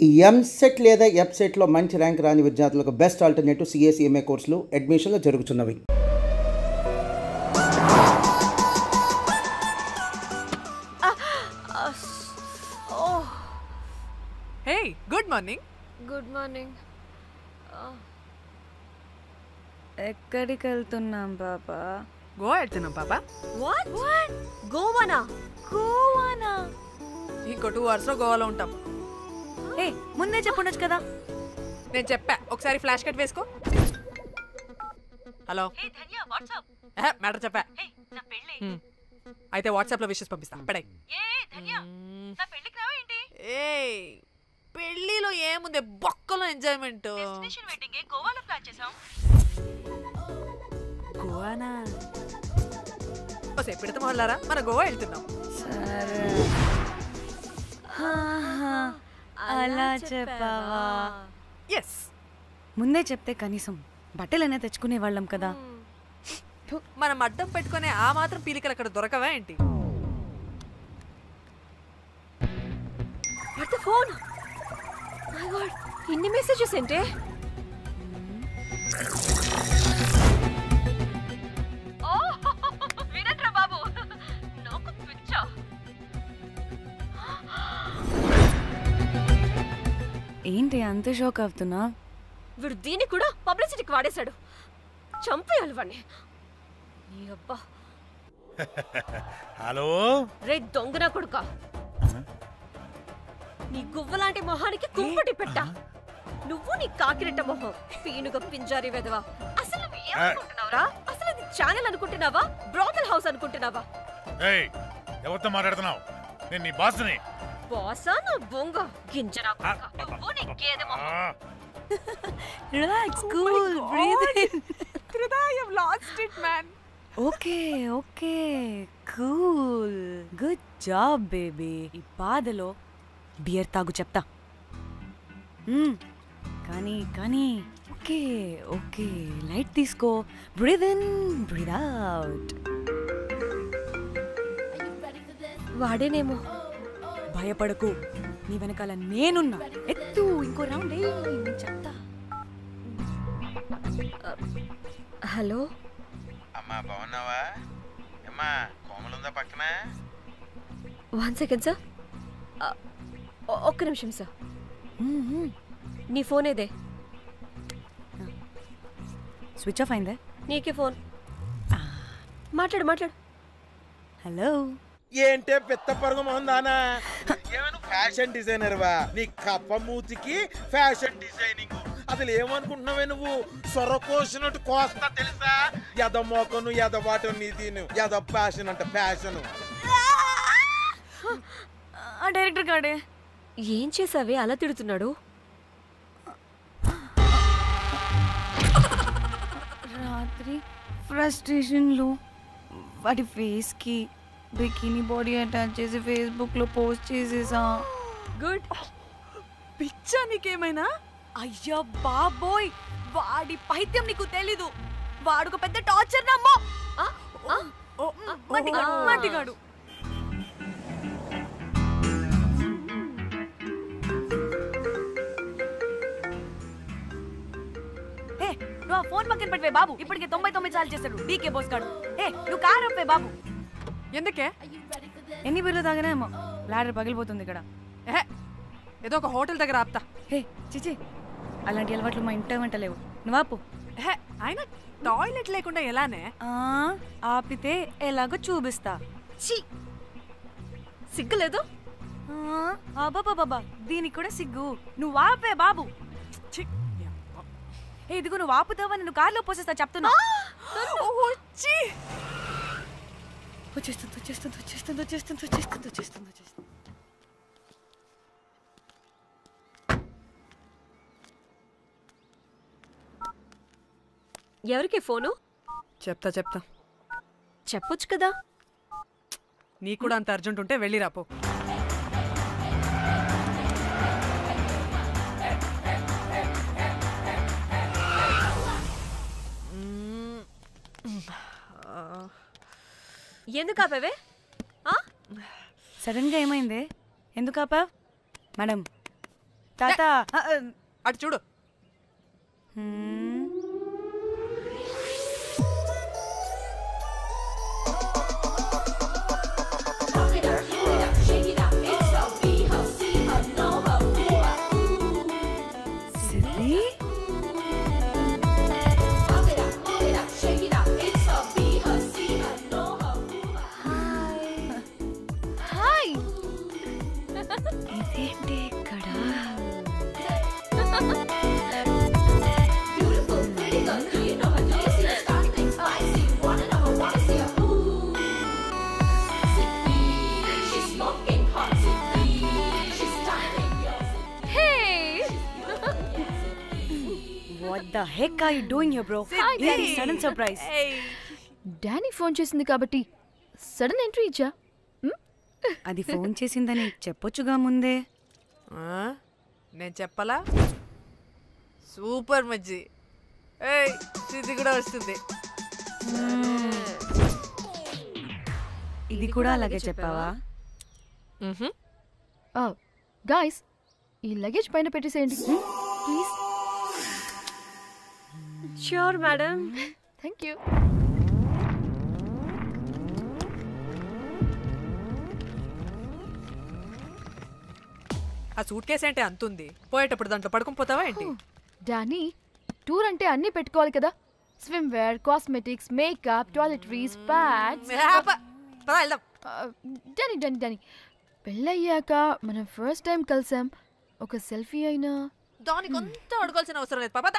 ఈ ఎంసెట్ లేదా ఎఫ్సెట్లో మంచి ర్యాంక్ రాని విద్యార్థులకు బెస్ట్ ఆల్టర్నేటివ్ సిఏ కోర్సులు అడ్మిషన్లు జరుగుతున్నవి. Hey good morning. Good morning. ఎక్కడికి వెళ్తున్నాం పాపా? గోవా వెళ్తున్నాం పాపా. వాట్ గోవానా? గోవానా? ఇంకో 2 hours లో గోవాలో ఉంటాం. ఏ ముందే చెప్పుండొచ్చు కదా. నేను చెప్పా, ఒకసారి ఫ్లాష్ కట్ వేసుకో. హలో మ్యాటర్ చెప్పా. అయితే వాట్సాప్ లో విషెస్ పంపిస్తా. పడాయి. ఏ పెళ్లిలో ఏముంది, బొక్కలో ఎంజాయ్మెంట్. గోవానా? ఓసే పెడతాం వాళ్ళారా, మన గోవా వెళ్తున్నాం. సరే అలా చెప్పావా? ఎస్, ముందే చెప్తే కనీసం బట్టలైనా తెచ్చుకునే వాళ్ళం కదా. మనం అడ్డం పెట్టుకునే ఆ మాత్రం పీలికలు అక్కడ దొరకవా ఏంటి? What the phone? My God, ఇన్ని మెసేజెస్ ఏంటి? వినట్రా బాబు, నాకు పిచ్చా. ఏంటి అంత షోక్ అవుతున్నా? వీడు దీన్ని కూడా పబ్లిసిటీకి వాడేశాడు. చంపేయాలి వాడిని. నీ అబ్బా. హలో రే దొంగన కొడుకా, నీ గువ్వలాంటి మొహానికి కుంపటి పెట్ట. నువ్వు నీ కాకిరెట్ట మొహం, పీనుగ పింజారి వెదవా. అసలు నువ్వు ఏమనుకుంటున్నావురా? అసలు ఇది ఛానల్ అనుకుంటున్నావా, బ్రోకల్ హౌస్ అనుకుంటున్నావా? ఏయ్, ఎవరితో మాట్లాడుతున్నావు? నేను నీ బాస్ని. బాసా నా బొంగ గింజరా కొడుకా. నువ్వు నీ గేదె మొహం. Relax, cool, breathe in. I have lost it, man. Okay okay, cool, good job baby. ఈ బాధలో బియర్ తాగు చెప్తా. కానీ కానీ ఓకే ఓకే, లైట్ తీసుకో. Breathe in, breathe out. వాడేనేమో. భయపడకు, నీ వెనకాల నేనున్నా. ఎత్తు, ఇంకో రౌండ్ నేను చెప్తా. హలో అమ్మా, బాగున్నావా? అమ్మా, కోమలుందా పక్కన? 1 సెకండ్ సార్. ఒక్క నిమిషం సార్. నీ ఫోన్ ఏదే? స్విచ్ ఆఫ్ అయిందే. నీకే ఫోన్. మాట్లాడు మాట్లాడు. హలో. ఏంటే పెద్ద పరుగు మొహం దానా? ఏమను ఫ్యాషన్ డిజైనర్ వా? నీ కప్ప మూతికి ఫ్యాషన్ డిజైనింగ్. అసలు ఏమనుకుంటున్నావే నువ్వు? సొరకోసినట్టు కోస్తా తెలుసా? ఎద మోకను, ఎద వాటను, నీ దీని ఎద ఫ్యాషన్ అంట ఫ్యాషన్. డైరెక్టర్ గాడే ఏం చేసావే అలా తిడుతున్నాడు? రాత్రి ఫ్రస్ట్రేషన్లో వాడి ఫేస్కి బికినీ బాడీ అటాచ్ చేసి ఫేస్బుక్లో పోస్ట్ చేసేసా. గుడ్. పిచ్చా నీకేమైనా? అయ్యా బాబోయ్, వాడి పైత్యం నీకు తెలీదు. వాడు పెద్ద టార్చర్ నమ్మో. మట్టిగాడు. నువ్వు ఆ ఫోన్ పక్కన పెట్టవే బాబు. ఇప్పటికే 99 సార్లు చేస్తాడు డీకే బోస్ గాడు. నువ్వు కారు అప్పే బాబు. ఎందుకే? ఎన్ని బిర్లు తాగినాయేమో, లాడర్ పగిలిపోతుంది ఇక్కడ. ఏదో ఒక హోటల్ దగ్గర ఆపుతా. చిచి, అలాంటి అలవాట్లు మా ఇంట వెంట లేవు. నువ్వు ఆపు. ఆయన టాయిలెట్ లేకుండా ఎలానే? ఆపితే ఎలాగో చూపిస్తా. ఛీ, సిగ్గులేదు? బాబా, దీనికి కూడా సిగ్గు. నువ్వు ఆపే బాబు. ఇదిగో నువ్వు ఆపుతావా, నేను కార్లో పోసేస్తా చెప్తున్నా. ఎవరికి ఫోను? చెప్తా చెప్పొచ్చు కదా. నీకు కూడా అంత అర్జెంట్ ఉంటే వెళ్ళి రాపో. ఎందుకు ఆపేవే? సడన్ గా ఏమైంది? ఎందుకు ఆపావ్? మేడం, తాత అటు చూడు. ఇదేంటి ఇక్కడ? What the heck are you doing here, bro? Very sudden surprise. Danny phone చేసింది కాబట్టి సడన్ ఎంట్రీ ఇచ్చా. అది ఫోన్ చేసిందని చెప్పొచ్చుగా ముందే. నేను చెప్పలా? సూపర్ మజ్జి. ఏయ్ సిద్ధి కూడా వస్తుంది. ఇది కూడా అలాగే చెప్పావా? గాయ్స్ ఈ లగేజ్ పైన పెట్టేసేయండి please. Sure madam. Thank you. ఆ సూట్ కేసు అంటే అంతుంది, పోయేటప్పుడు దాంట్లో పడుకుని పోతావా ఏంటి? డానీ టూర్ అంటే అన్నీ పెట్టుకోవాలి కదా. Swimwear, cosmetics, makeup, toiletries, pads. పద వెళ్దాం. డానీ డానీ డానీ పెళ్ళయ్యాక మనం ఫస్ట్ టైం కలిసాం. ఒక సెల్ఫీ అయినా దానికి అంత అడగాల్సిన అవసరం లేదు. పాపా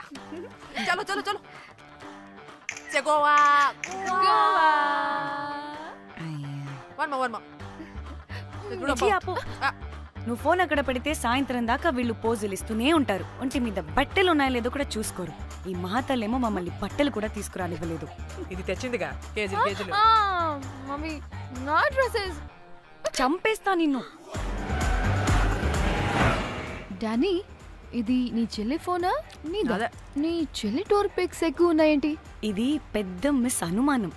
చలో చలో చలో. గోవా వర్మ నువ్వు ఫోన్ అక్కడ పెడితే సాయంత్రం దాకా వీళ్ళు పోజులు ఇస్తూనే ఉంటారు. ఒంటి మీద బట్టలు ఉన్నాయో లేదో కూడా చూసుకోరు. ఈ మహాతల్లేమో మమ్మల్ని బట్టలు కూడా తీసుకురానివ్వలేదు. ఇది తెచ్చిందిగా కేజీలు కేజీలు. మమ్మీ నా డ్రెస్సెస్. చంపేస్తా నిన్ను. డానీ ఇది నీ చెల్లి ఫోనా? నీ చెల్లి టూర్ పిక్స్ ఎక్కువ ఉన్నాయేంటి? ఇది పెద్ద మిస్ అనుమానం.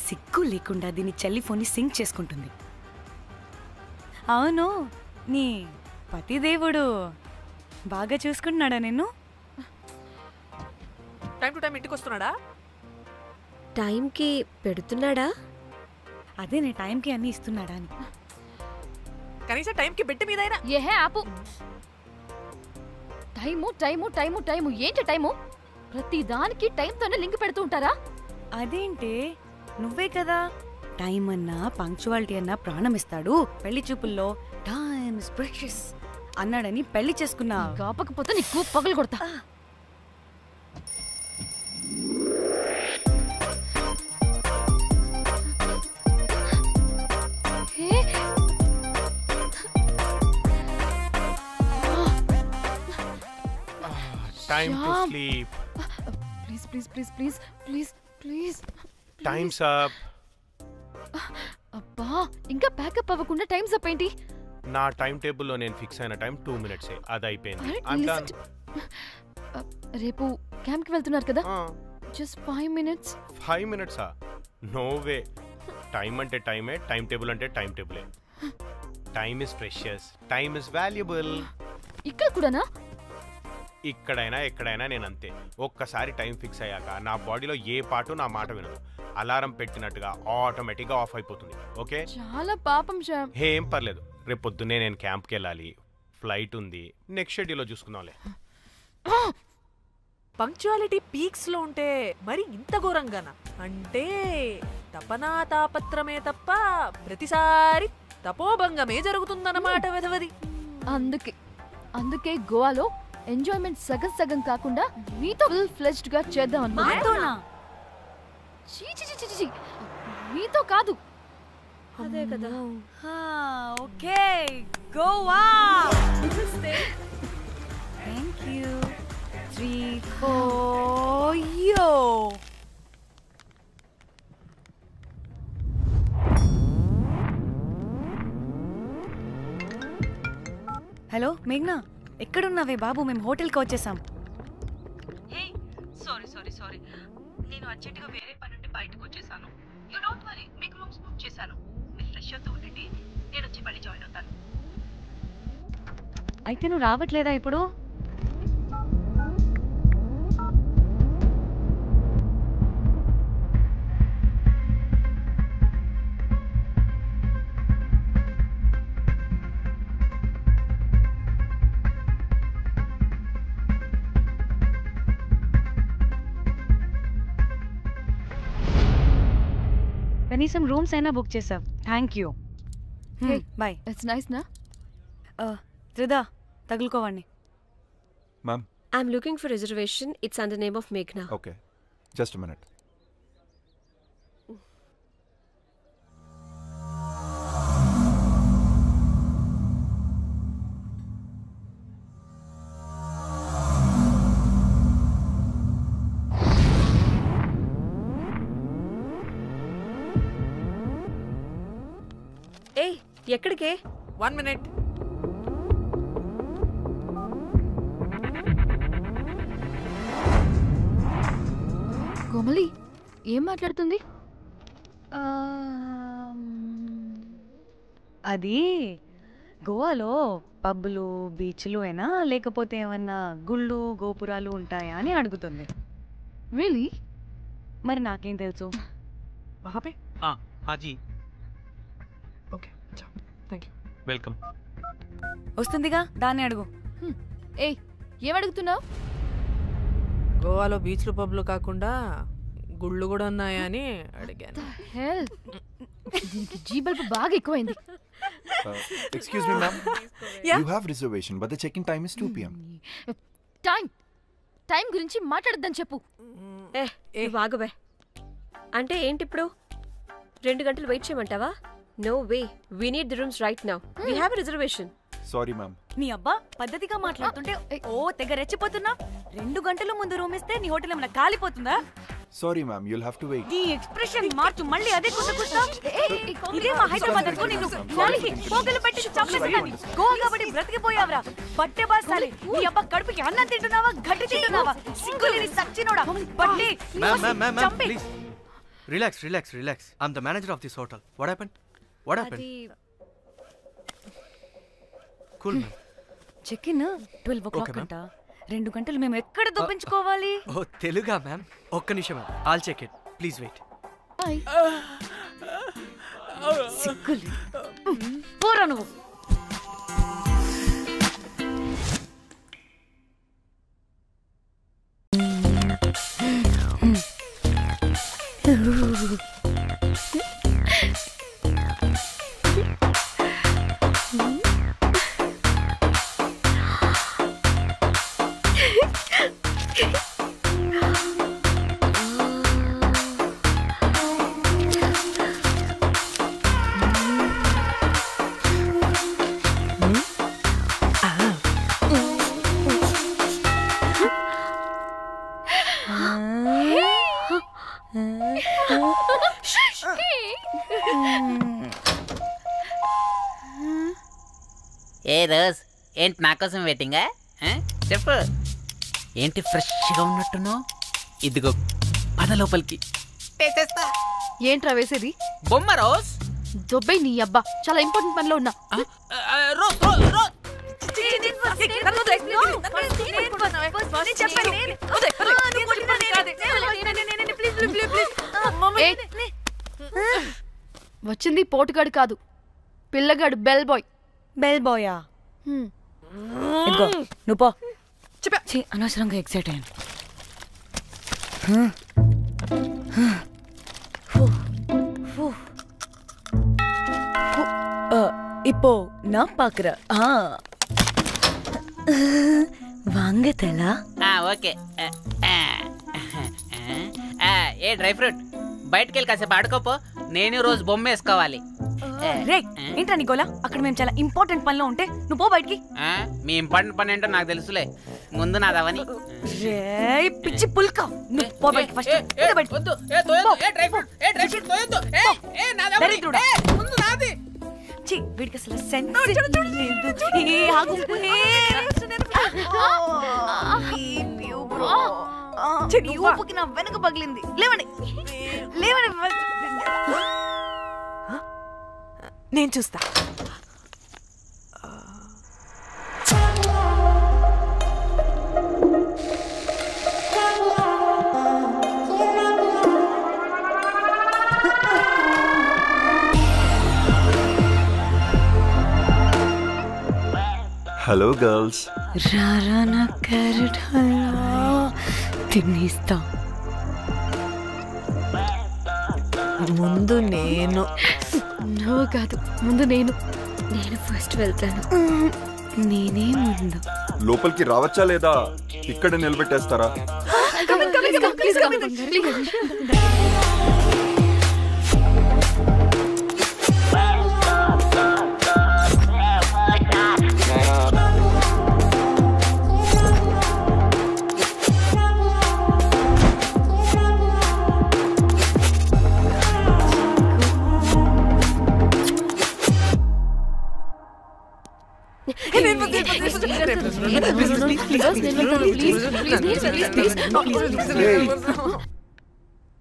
సిగ్గు లేకుండా దీని చెల్లి ఫోన్ని సింక్ చేసుకుంటుంది. అవును, నీ పతిదేవుడు బాగా చూసుకుంటున్నాడా నిన్ను? టైం టు టైం ఇంటికి వస్తున్నాడా? టైంకి పెడుతున్నాడా? అదే నీ టైంకి అన్ని ఇస్తున్నాడా అని. కనీసం టైంకి బిడ్డ మీదైనా. ఏహే ఆపు. టైము టైము టైము టైము ఏంటి టైము? ప్రతి దానికి టైంతోనే లింక్ పెడుతూ ఉంటారా? అదేంటే నువ్వే కదా టైం అన్నా పంక్చువాలిటీ అన్నా ప్రాణం ఇస్తాడు, పెళ్లి చూపుల్లో టైమ్ ఇస్ ప్రెషియస్ అన్నాడని పెళ్లి చేసుకున్నా. కాపకపోతే నీకు పగలు కొడతా. Time to sleep. Please, please, please, please, please, please. Time's up. అబ్బా ఇంకా ప్యాకప్ అవ్వకుండా టైమ్స్ అప్ ఏంటి? నా టైం టేబుల్లో నేను ఫిక్స్ అయిన టైం 2 minutes. అది అయిపోయింది. రేపు క్యాంప్కి వెళ్తున్నారు కదా? Just 5 minutes. 5 minutes? No way. Time అంటే టైమే, టైం టేబుల్ అంటే టైం టేబులే. Time is precious, time is valuable. ఇక్కడ కూడానా? ఇక్కడైనా ఎక్కడైనా నేను అంతే. ఒక్కసారి టైం ఫిక్స్ అయ్యాక నా బాడీలో ఏ పాటు నా మాట వినదు. అలారం పెట్టినట్టుగా ఆటోమేటిక్గా ఆఫ్ అయిపోతుంది. ఓకే, చాలా పాపం శ్యామ్. ఏం పర్లేదు. రేపు పొద్దున్నే నేను క్యాంప్కి వెళ్ళాలి, ఫ్లైట్ ఉంది. నెక్స్ట్ షెడ్యూల్లో చూసుకుందాంలే. పంక్చువాలిటీ పీక్స్ లో ఉంటే మరి ఇంత ఘోరంగానా? అంటే తపనా తాపత్రమే తప్ప ప్రతిసారి తపోభంగమే జరుగుతుందన్నమాట వెధవది. అందుకే గోవాలో ఎంజాయ్మెంట్ సగం సగం కాకుండా మీతో ఫుల్ ఫ్లెజ్డ్ గా చేద్దాం అనుకున్నా. మీతో కాదు. అదే కదా. ఓకే గోవా. Thank you. 3 4 యో. హలో మేఘ్నా, ఎక్కడున్నావే బాబు? మేము హోటల్కి వచ్చేసాం. సారీ నేను అర్జెంటుగా వేరే పని నుండి బయటకు వచ్చేసాను. యూ డోంట్ వరీ, మీకు రూమ్స్ బుక్ చేశాను. మీరు ఫ్రెష్ అవుతూ ఉండండి, నేను వచ్చి మళ్ళీ జాయిన్ అవుతాను. అయితే నువ్వు రావట్లేదా ఇప్పుడు? కనీసం రూమ్స్ అయినా బుక్ చేసావు. Thank you. Bye. It's nice నా. త్రిదా తగులుకోవండి. Ma'am, I'm looking for reservation. It's under name of మేఘ్నా. Okay, just a minute. ఏ ఎక్కడికే? 1 minute. కోమలి ఏం మాట్లాడుతుంది? అది గోవాలో పబ్బులు బీచ్లు అయినా లేకపోతే ఏమన్నా గుళ్ళు గోపురాలు ఉంటాయా అని అడుగుతుంది. రియలీ? మరి నాకేం తెలుసు? వెల్కమ్. వస్తుందిగా, దాన్ని అడుగు. ఏ ఏం అడుగుతున్నావు? గోవాలో బీచ్లు పబ్లు కాకుండా గుళ్ళు కూడా ఉన్నాయా అని అడిగాను. హెల్, దీనికి జీ బల్బ్ బాగా ఎక్కువైంది. Excuse me, ma'am. You have reservation, but the check-in time is 2 p.m. Time గురించి మాట్లాడద్దని చెప్పు. వాగబే. అంటే ఏంటి ఇప్పుడు 2 గంటలు వెయిట్ చేయమంటావా? No way, we need the rooms right now. We have a reservation. Sorry, ma'am. నీ అబ్బా పద్ధతిగా మాట్లాడుతుంటే ఓ తెగ రెచ్చిపోతున్నా. 2 గంటల ముందు రూమ్ ఇస్తే నీ హోటల్ ఏమైనా కాలిపోతుందా? Sorry, ma'am. You'll have to wait. నీ ఎక్స్ప్రెషన్ మార్చు. మళ్ళీ అదే కుట్టకుస్తా. ఇదే మా హైదరాబాద్ అనుకో. నిన్ను నాలికి పోగలు పెట్టి చంపేస్తాను. గోవా కాబట్టి బ్రతికిపోయావరా బట్టే బాసాలి. నీ అబ్బా కడుపుకి అన్నం తింటున్నావా, గడ్డి తింటున్నావా? సిగ్గులేని సచ్చినోడా బట్టే. Ma'am, please. Relax. I'm the manager of this hotel. What happened? Cool, ma'am. Check-in 12 o'clock అంట. 2 గంటలు మేము ఎక్కడ దొప్పించుకోవాలి? ఓ తెలుగా మ్యామ్? ఒక్క నిమిషం ma'am, I'll check it. Please wait. సిగ్గులు పోరా నువ్వు. ఏ రోజ్, ఏంటి నా కోసం వెయిటింగా? చెప్పు, ఏంటి ఫ్రెష్గా ఉన్నట్టున్నావు? ఇదిగో పద లోపలికి. ఏంట్రా వేసేది? బొమ్మ రోజ్. దొబ్బై నీ అబ్బా, చాలా ఇంపార్టెంట్ పనిలో ఉన్నా. వచ్చింది పోటుగాడు కాదు, పిల్లగాడు బెల్ బాయ్. బెల్ బాయా? ఇదిగో నువ్వు పో. చెప్పా అనవసరంగా ఎక్సైట్ అయ్యాను. இப்போ நான் பாக்குறேன். வாங்க தலா. ఓకే. ఏ డ్రై ఫ్రూట్, బయటకు వెళ్ళి కాసేపు ఆడుకోపో. నేను రోజు బొమ్మ వేసుకోవాలి. రే ఏంట్రా నీ గోలా? అక్కడ మేము చాలా ఇంపార్టెంట్ పనిలో ఉంటే నువ్వు పో బయటికి. మీ ఇంపార్టెంట్ పని ఏంటో నాకు తెలుసులే, ముందు నాదవని. రే పిచ్చి పుల్క, నువ్వు పో బయటికి ఫస్ట్. వీడికి అసలు సెన్స్ ఊపుకి నా వెనక పగిలింది. లేవండి లేవండి. నేను చూస్తా. Hello girls. రారా నా క్యారెట్ హల్వా తినేస్తా. ముందు నేను. నువ్వు కాదు, ముందు నేను. నేను ఫస్ట్ వెళ్తాను. నేనే ముందు. లోపలికి రావచ్చా లేదా ఇక్కడ నిలబెట్టేస్తారా?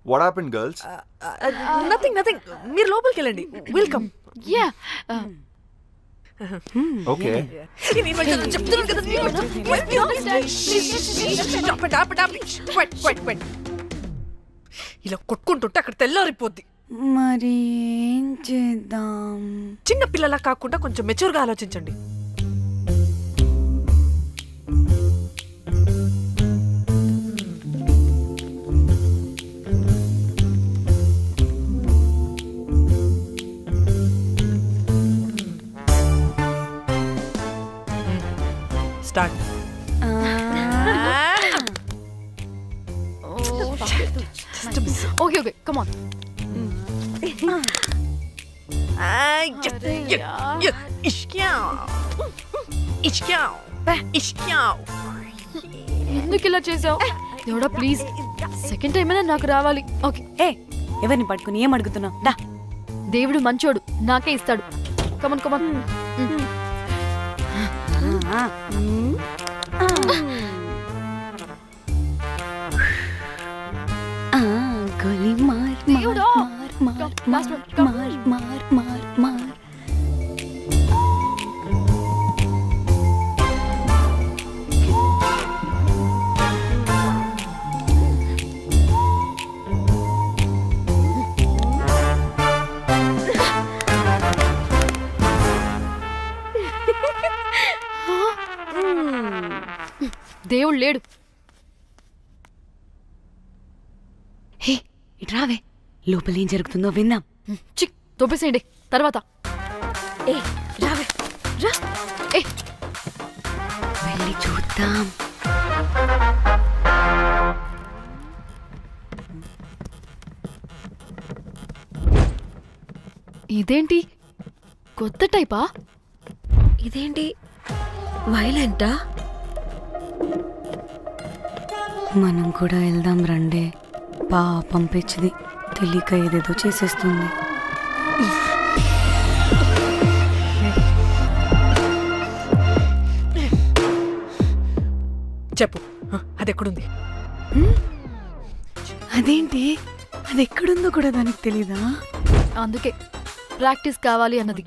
What happened, girls? Nothing. మీరు లోపలికి వెళ్ళండి. వెల్కమ్. Yeah. Okay. ఇలా కొట్టుకుంటుంటే అక్కడ తెల్లారిపోద్ది. మరి ఏం చేద్దాం? చిన్న పిల్లలా కాకుండా కొంచెం మెచ్యూర్గా ఆలోచించండి. స్టార్ట్. Okay, come on. ఎందుకు ఇలా చేసావు? దేవుడా ప్లీజ్, సెకండ్ టైం అయినా నాకు రావాలి. ఓకే. ఎవరిని పట్టుకుని ఏం అడుగుతున్నావు? డా. దేవుడు మంచోడు, నాకే ఇస్తాడు. Come on come on. గోలీ మార్ దేవుడా. మార్ మార్ మార్ మార్ మార్ మార్. దేవుడు లేడు. హే ఇట్రావే, లోపల ఏం జరుగుతుందో విందాం. చిక్ తోపేసేయండి తర్వాత. రావే రా. వెళ్ళి చూద్దాం. ఇదేంటి కొత్త టైపా? ఇదేంటి వైలెంటా? మనం కూడా వెళ్దాం రండే. పాపం పిచ్చిది, తెలియక ఏదేదో చేసేస్తుంది. చెప్పు, అది ఎక్కడుంది? అదేంటి, అది ఎక్కడుందో కూడా దానికి తెలీదా? అందుకే ప్రాక్టీస్ కావాలి అన్నది.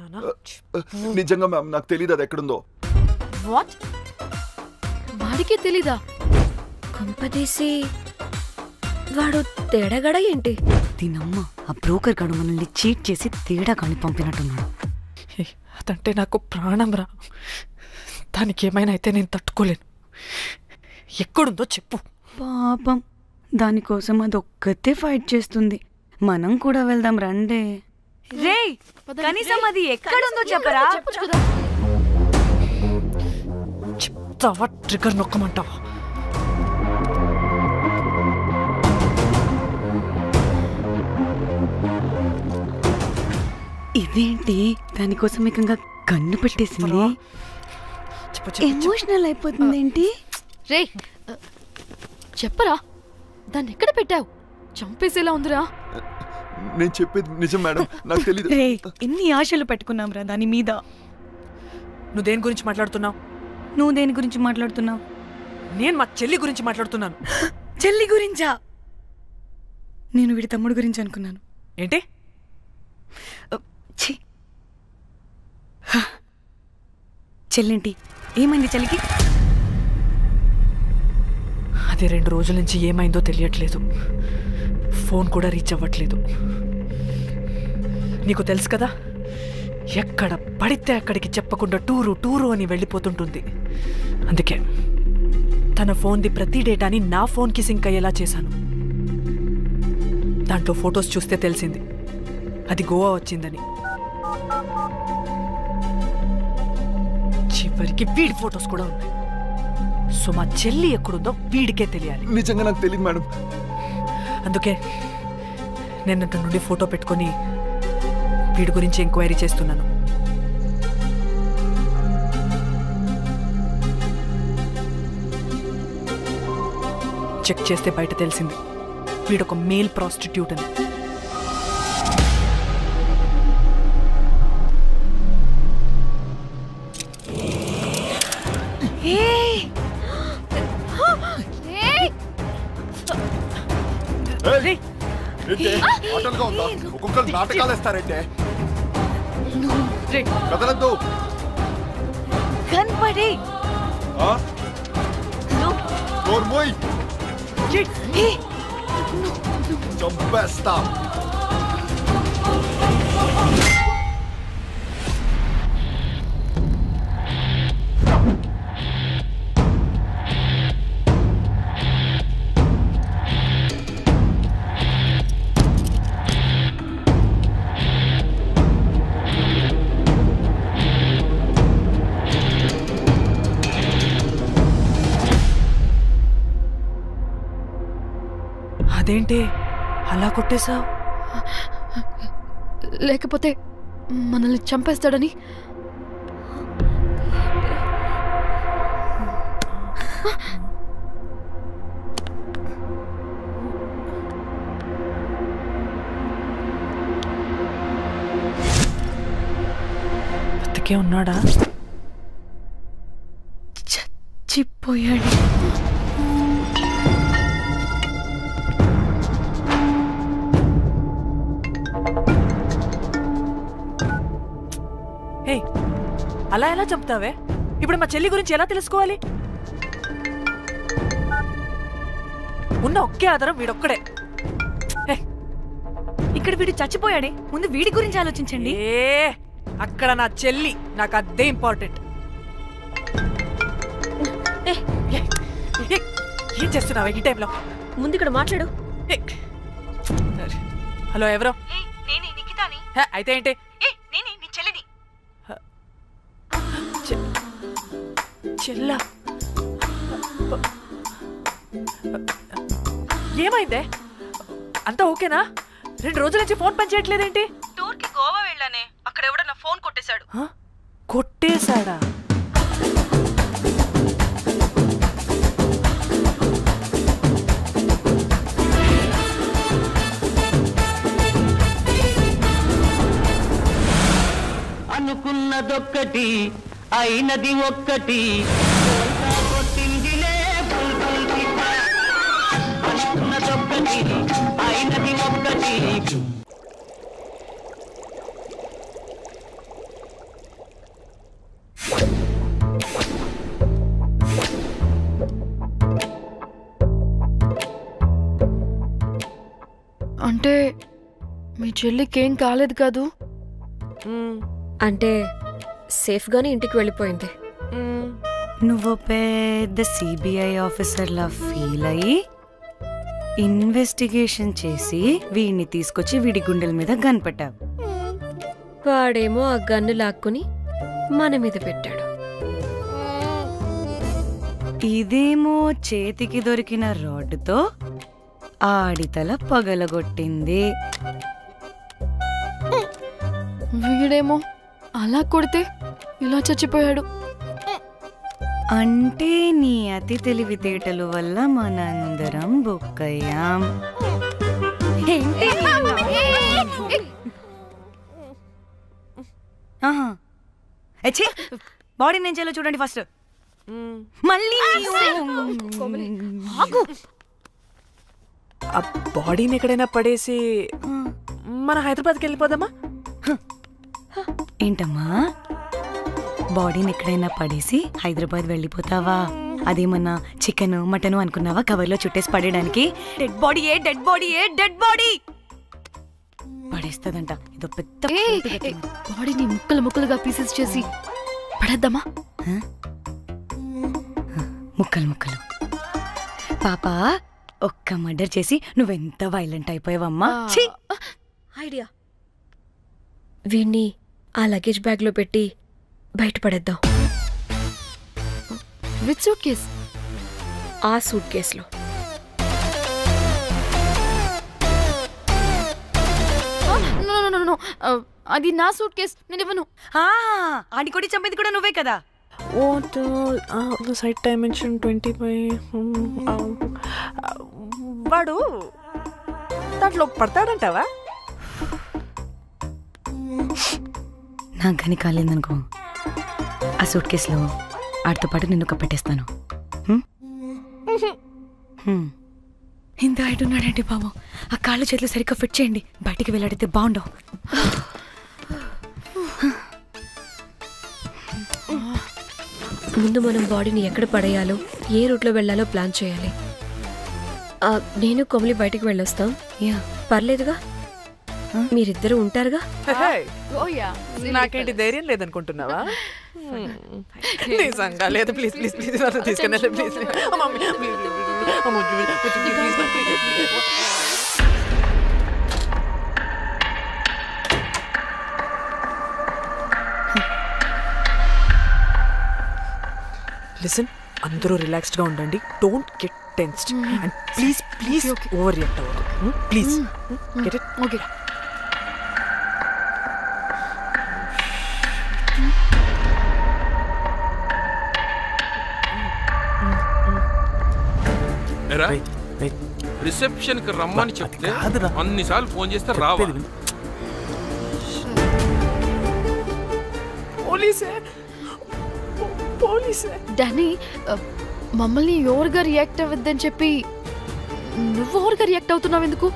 నిజంగా మ్యామ్ నాకు తెలియదు అది ఎక్కడుందో. వాట్? వాడికి తెలీదా? కొంపదీసి వాడు తేడాగడ ఏంటి? దీనమ్మ, ఆ బ్రోకర్ గాడు మనల్ని చీట్ చేసి తేడా కాని పంపినట్టున్నాడు. అదంటే నాకు ప్రాణం రా. దానికి ఏమైనా అయితే నేను తట్టుకోలేను. ఎక్కడుందో చెప్పు. పాపం, దానికోసం అదొక్కతే ఫైట్ చేస్తుంది. మనం కూడా వెళ్దాం రండే. రేయ్, కనీసం అది ఎక్కడుందో చెప్పరా? చెప్తావా? ట్రిగర్ నొక్కమంటావా? ఇదేంటి, దానికోసం ఏకంగా కన్ను పెట్టేసింది. ఎమోషనల్ అయిపోతుంది ఏంటి? రే చెప్పరా, దాన్ని ఎక్కడ పెట్టావు? చంపేసేలా ఉందిరా. నేను చెప్పేది నిజం మేడం, నాకు తెలియదు. రే, ఎన్ని ఆశలు పెట్టుకున్నాం రా దాని మీద. నువ్వు దేని గురించి మాట్లాడుతున్నావు? నువ్వు దేని గురించి మాట్లాడుతున్నావు? నేను మా చెల్లి గురించి మాట్లాడుతున్నాను. చెల్లి గురించా? నేను వీడి తమ్ముడు గురించి అనుకున్నాను. ఏంటి? చెల్లింటి ఏమైంది చెల్లికి? అది 2 రోజుల నుంచి ఏమైందో తెలియట్లేదు. ఫోన్ కూడా రీచ్ అవ్వట్లేదు. నీకు తెలుసు కదా, ఎక్కడ పడితే అక్కడికి చెప్పకుండా టూరు టూరు అని వెళ్ళిపోతుంటుంది. అందుకే తన ఫోన్ది ప్రతి డేటాని నా ఫోన్కి సింక్ అయ్యేలా చేశాను. దాంట్లో ఫొటోస్ చూస్తే తెలిసింది అది గోవా వచ్చిందని. చివరికి వీడి ఫొటోస్ కూడా ఉన్నాయి. సో మా చెల్లి ఎక్కడుందో వీడికే తెలియాలి. నిజంగా నాకు తెలియదు మేడం. అందుకే నేను అతని నుండి ఫోటో పెట్టుకొని వీడి గురించి ఎంక్వైరీ చేస్తున్నాను. చెక్ చేస్తే బయట తెలిసింది వీడొక మేల్ ప్రాస్టిట్యూట్ అని. ఆటలుగా ఉందా? ఒక్కొక్కరు నాటకాలు వేస్తారంటే కదలద్దు. కనపడి చంపేస్తా. అదేంటి అలా కొట్టేశావు? లేకపోతే మనల్ని చంపేస్తాడని. బతికే ఉన్నాడా? చచ్చిపోయాడు. అలా ఎలా చెప్తావే? ఇప్పుడు మా చెల్లి గురించి ఎలా తెలుసుకోవాలి? ఉన్న ఒకే ఆధారం వీడొక్కడే. ఇక్కడ వీడు చచ్చిపోయాడే, ముందు వీడి గురించి ఆలోచించండి. అక్కడ నా చెల్లి, నాకు అదే ఇంపార్టెంట్. ఏం చేస్తున్నావే ఈ టైంలో? ముందు ఇక్కడ మాట్లాడు. హలో, ఎవరో? నేనే నిఖితాని. అయితే ఏంటి? నేనే నీ చెల్లిని. చెల్లా, ఏమైందే? అంతా ఓకేనా? 2 రోజుల నుంచి ఫోన్ పని చేయట్లేదేంటి? టూర్ కి గోవా వెళ్ళానే, అక్కడ ఎవడో నా ఫోన్ కొట్టేశాడు. కొట్టేశాడా? అనుకున్నదొక్కటి అయినది ఒక్కటి. అనుకున్నదొక్కటి అయినది ఒక్కటి. అంటే మీ చెల్లికేం కాలేదు కాదు? అంటే సేఫ్ గానే ఇంటికి వెళ్ళిపోయింది. నువ్వు పెద్ద సిబిఐ ఆఫీసర్లా ఫీల్ అయ్యి ఇన్వెస్టిగేషన్ చేసి వీడిని తీసుకొచ్చి వీడి గుండెల మీద గన్ పెట్టావు. వాడేమో ఆ గన్ను లాక్కుని మన మీద పెట్టాడు. ఇదేమో చేతికి దొరికిన రాడ్డుతో ఆడితల పగలగొట్టింది. వీడేమో అలా కొడితే ఇలా చచ్చిపోయాడు. అంటే నీ అతి తెలివితేటల వల్ల మనందరం బుక్కయ్యాం. బాడీ నేను చేయాలో చూడండి ఫస్ట్. మళ్ళీ ఆ బాడీని ఎక్కడైనా పడేసి మన హైదరాబాద్కి వెళ్ళిపోదామా? ఏంటమ్మా, బాడీని ఎక్కడైనా పడేసి హైదరాబాద్ వెళ్ళిపోతావా? అదేమన్నా చికెన్ మటన్ అనుకున్నావా కవర్లో చుట్టేసి పడేయడానికి? డెడ్ బాడీ ఏ డెడ్ బాడీ ఏ డెడ్ బాడీ పడేస్తే చేస్తుందంట. ఇదో పెద్ద బాడీని ముక్కలు ముక్కలుగా పీసెస్ చేసి పడేద్దామా? ముక్కలు ముక్కలు. పాప ఒక్క మర్డర్ చేసి నువ్వెంత వైలెంట్ అయిపోయావమ్మా. ఐడియా, వీణ్ణి ఆ లగేజ్ బ్యాగ్ లో పెట్టి బయటపడేద్దాం. With suitcase? ఆ సూట్ కేసులో. అది నా సూట్ కేస్, నేను ఇవ్వను. ఆడి కొడి చంపేది కూడా నువ్వే కదా. Site dimension 25. వాడు దాంట్లో పడతాడంటావా? నాకు కానీ కాలేదనుకో, ఆ సూట్ కేసులో ఆడితో పాటు నిన్ను కప్పెట్టేస్తాను. ఇంత హైట్ ఉన్నాడండి బాబు. ఆ కాళ్ళు చేతులు సరిగ్గా ఫిట్ చేయండి, బయటికి వెళ్ళాడితే బాగుండవు. ముందు మనం బాడీని ఎక్కడ పడేయాలో, ఏ రూట్లో వెళ్ళాలో ప్లాన్ చేయాలి. నేను కొమలి బయటికి వెళ్ళొస్తాం. పర్లేదుగా, మీరిద్దరూ ఉంటారుగా. నాకేంటి ధైర్యం లేదనుకుంటున్నావా? నిజంగా లేదు. ప్లీజ్ ప్లీజ్ ప్లీజ్ తీసుకెళ్ళి ప్లీజ్. లిసన్, అందరూ రిలాక్స్డ్ గా ఉండండి. Don't get tensed and please please overreact అవ్వదు. Please get it? Okay. Reception కి రమ్మని చెప్తే అన్నిసార్లు ఫోన్ చేస్తే రావా? పోలీసే డానీ, మమ్మల్ని ఎవరుగా రియాక్ట్ అవ్వద్దని చెప్పి నువ్వు ఎవరుగా రియాక్ట్ అవుతున్నావు ఎందుకు?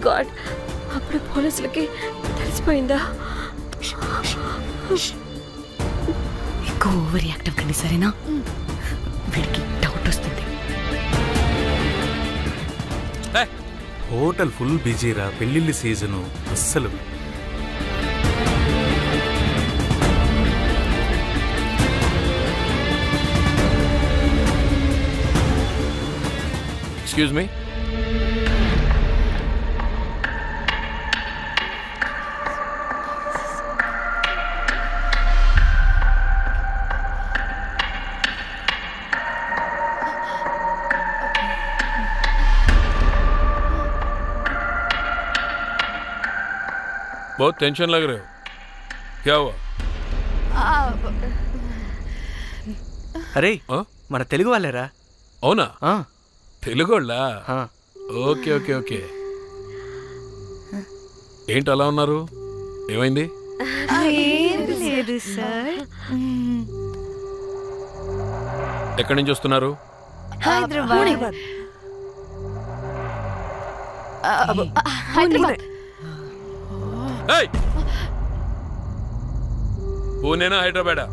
గాడ్, అప్పుడు పోలీసులకి తెలిసిపోయిందా? ఎక్కువ ఓవర్ రియాక్ట్ అవ్వకండి, సరేనా? వీడికి డౌట్ వస్తుంది. హోటల్ ఫుల్ బిజీరా, పెళ్ళిళ్ళ సీజను అస్సలు. Excuse me. बहुत टेंशन लग रहे हो, क्या हुआ? అరే మన తెలుగు వాళ్ళేరా? అవునా? తెలుగు వాళ్ళా? Okay okay okay. ఏంటి అలా ఉన్నారు? ఏమైంది? లేదు సార్. ఎక్కడి నుంచి వస్తున్నారు? హైదరాబాద్. పూణేనా హైదరాబాదా?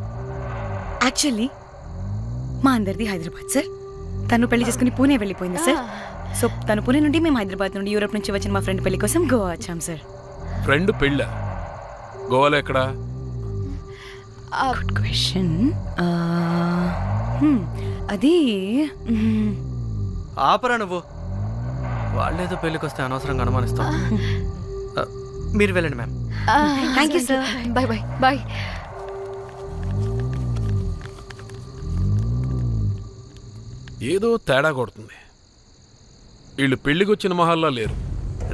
యాక్చువల్లీ మా అందరిది హైదరాబాద్ సార్. తను పెళ్లి చేసుకుని పూణే వెళ్ళిపోయింది సార్. సో తను పూణే నుండి, మేము హైదరాబాద్ నుండి యూరోప్ నుంచి వచ్చిన మా ఫ్రెండ్ పెళ్లి కోసం గోవా వచ్చాం సార్. ఫ్రెండ్ పెళ్ళా? గోవాలో ఎక్కడా? Good question. అది ఆపరా నువ్వు. వాళ్ళేదో పెళ్ళికి వస్తే అనవసరంగా అనుమానిస్తాం. మీరు వెళ్ళండి ma'am. Thank you sir. Bye bye bye. ఏదో తేడా కొడుతుంది. వీళ్ళు పెళ్లికి వచ్చిన మహల్లా లేరు.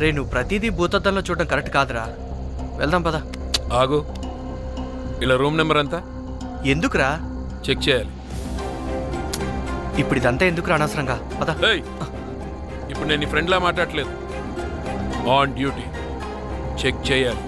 రే, నువ్వు ప్రతిదీ భూతద్దంలో చూడడం కరెక్ట్ కాదురా. వెళ్దాం పదా. ఆగు, ఇలా రూమ్ నెంబర్ ఎంత? ఎందుకురా? చెక్ చేయాలి. ఇప్పుడు ఇదంతా ఎందుకురా అనవసరంగా? పదా. ఇప్పుడు నేను నీ ఫ్రెండ్లా మాట్లాడలేదు. ఆన్ డ్యూటీ చెక్ చేయాలి.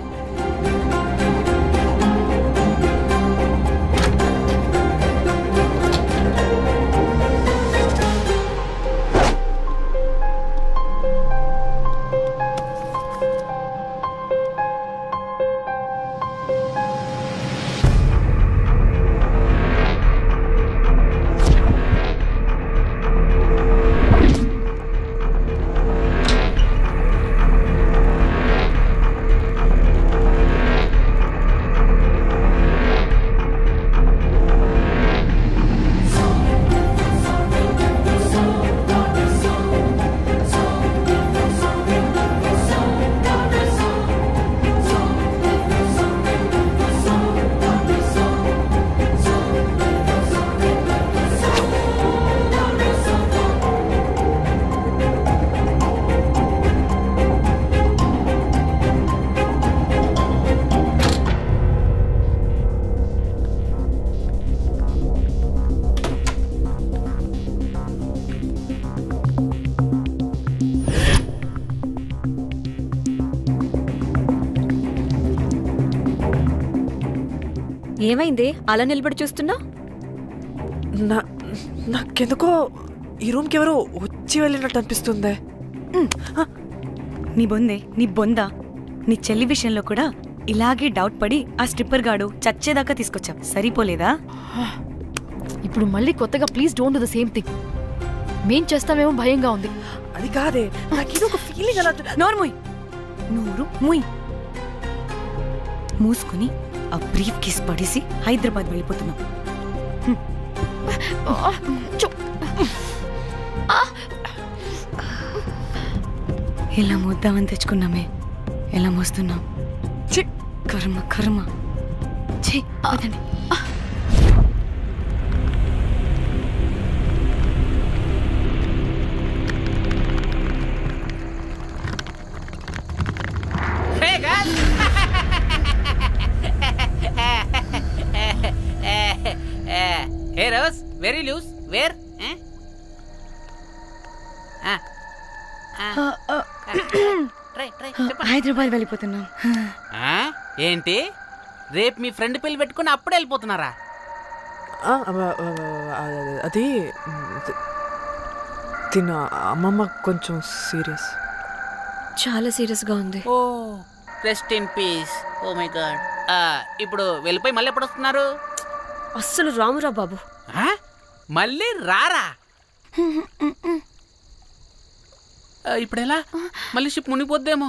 ఏమైంది అలా నిలబడి చూస్తున్నా? నాకెందుకో ఈ రూమ్కి ఎవరో వచ్చి వెళ్ళినట్టు అనిపిస్తుంది. నీ బొందే, నీ బొందా, నీ చెల్లి విషయంలో కూడా ఇలాగే డౌట్ పడి ఆ స్ట్రిప్పర్ గాడు చచ్చేదాకా తీసుకొచ్చాం. సరిపోలేదా? ఇప్పుడు మళ్ళీ కొత్తగా please don't do the same thing. మేం చేస్తామేమో భయంగా ఉంది. అది కాదే, నాకేదో ఒక ఫీలింగ్ అలా. నోర్ముయ్, నోరు ముయ్. మూసుకుని ఆ బ్రీఫ్ కేస్ పడేసి హైదరాబాద్ వెళ్ళిపోతున్నాం. ఎలా మోద్దామని తెచ్చుకున్నామే, ఎలా మోస్తున్నాం. కర్మ కర్మ. అదండి. Hey Rose, very loose. Where? Hyderabad వెళ్ళిపోతున్నాం. ఏంటి రేపు మీ ఫ్రెండ్ పెళ్లి పెట్టుకుని అప్పుడే వెళ్ళిపోతున్నారా? అది తిన అమ్మమ్మ కొంచెం సీరియస్, చాలా సీరియస్ గా ఉంది. Oh rest in peace. Oh my God. ఇప్పుడు వెళ్ళిపోయి మళ్ళీ ఎప్పుడు వస్తున్నారు? అస్సలు రామురా బాబు. మళ్ళీ రారా? ఇప్పుడు ఎలా? మళ్ళీ షిప్ మునిగిపోద్దేమో.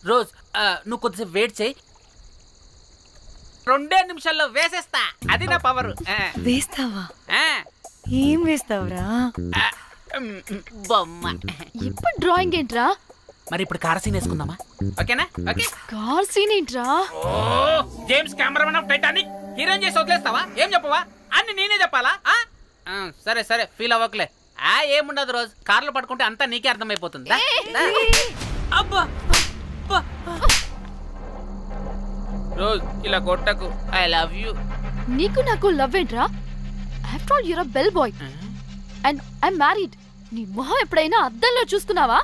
రోజ్ నువ్వు కొద్దిసేపు వెయిట్ చేయి, 2 నిమిషాల్లో వేసేస్తా. అది నా పవర్. వేస్తావా? ఏం వేస్తావురా? బొమ్మ. ఇప్పుడు డ్రాయింగ్ ఏంట్రా? మరి ఇప్పుడు కార్ సీన్ వేసుకుందామా? ఓకేనా? ఓకే. కార్ సీన్ ఏంట్రా? James cameraman of Titanic heroine చేసి వదిలేస్తావా? ఏం చెప్పవా? అన్ని నేనే చెప్పాలా? సరే సరే, ఫీల్ అవ్వకలే. ఏముండదు రోజ్, కార్లో పడుకుంటే అంతా నీకే అర్థమైపోతుంది. అబ్బా రోజ్ ఇలా కొట్టకు. I love you. నీకు నాకు లవ్ ఏంట్రా? After all you're a bell boy and I'm married. నీ మొహం ఎప్పుడైనా అద్దంలో చూస్తున్నావా?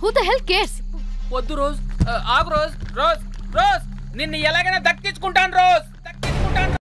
Who the hell cares? వద్దు రోజ్, ఆగు రోజ్. రోజ్ రోజ్ నిన్ను ఎలాగైనా దక్కించుకుంటాను రోజ్.